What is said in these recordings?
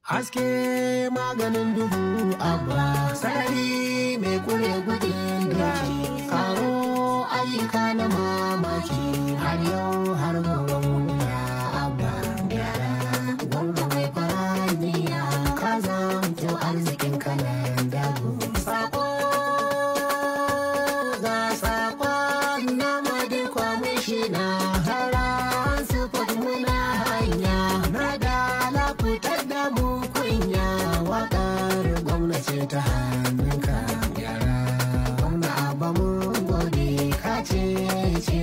Haske maganin duhu abba, sarari mai kure gudun doki, karo ayyuka na mamaki har yau har gobe muna abba gyara. Gwamna mai faraniya ka zamto arzikin kanan dago. Sako ga sakon na madi kwamishina, taron su muna hanya na dala fitar da mu kunya. Waƙar gwamnati ta hannunka gyara. Gwamna abba mun gode ka ce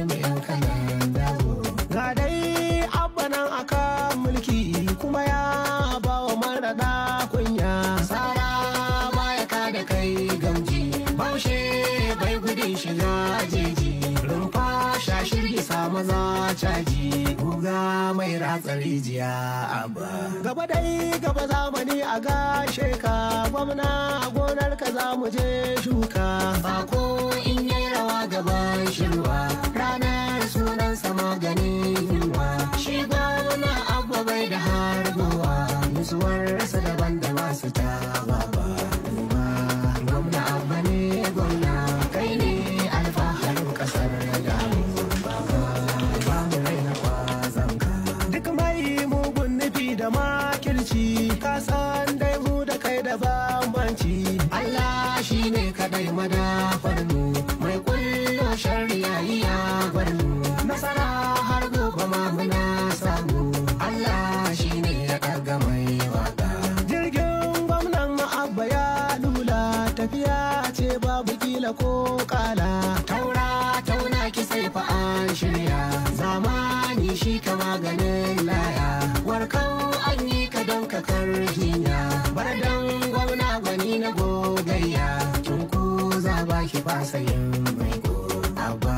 mu yan kanan dago. Ga dai abba nan aka mulki kuma ya ba wa maraɗa kunya. Sara baya ka da kai gamji, baushe bai gudun shiga jeji. Rumfa shashirgi sa maza caji, guga mai ratsa rijiya abba. Gaba dai gaba zamani a gashe ka, gwamna gonar ka za mu je shuka. Sako in yi rawa gaban shirwa, ranar sunansa maganin yunwa. Shi gwamna abba bai da hargowa, nutsuwarsa daban da masu taba ba. Gwamna abba ne gwamna, kai ne alfaharin kasar da ba mu raina kwazanka. Duk mai mugun nufi da makirci, ka san dai mu da kai da bambanci. Allah shi ne kadai madafar mu, mai kullo shari'a ya bar mu. Nasara har gobe ma muna samu, Allah shi ne ya ɗaga mai waka. Jirgin gwamnan abba ya lula, tafiya ce babu kila ko kala. Taura tauna ki sai fa an shirya, zamani shi ka maganin laya. Warkau an yi ka don ka jinya, bar dan gwamna gwani na gogayya. Tunku za ba ki fasa yin mai go abba,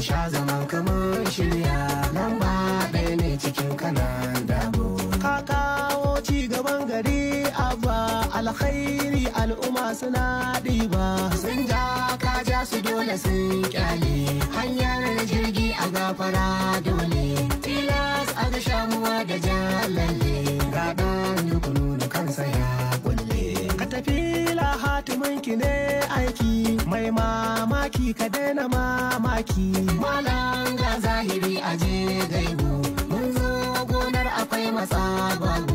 sha zaman kamar shirya. Lamba ɗaya ne cikin kanan dabo. Ka kawo ci gaban gari abba, alkhairi al'umma suna ɗiba. Sun ja ka ja su dole sun kyale, hanyar jirgi a gafara dole. Tilas a ga shamuwa da jalalle, ga ɗan dukunu da kansa ya kulle. Ka tafi hatimin ki ne aiki, mai mamaki ka daina mamaki. Malam ga zahiri aje gaibu, mun zo gonar akwai matsa babu.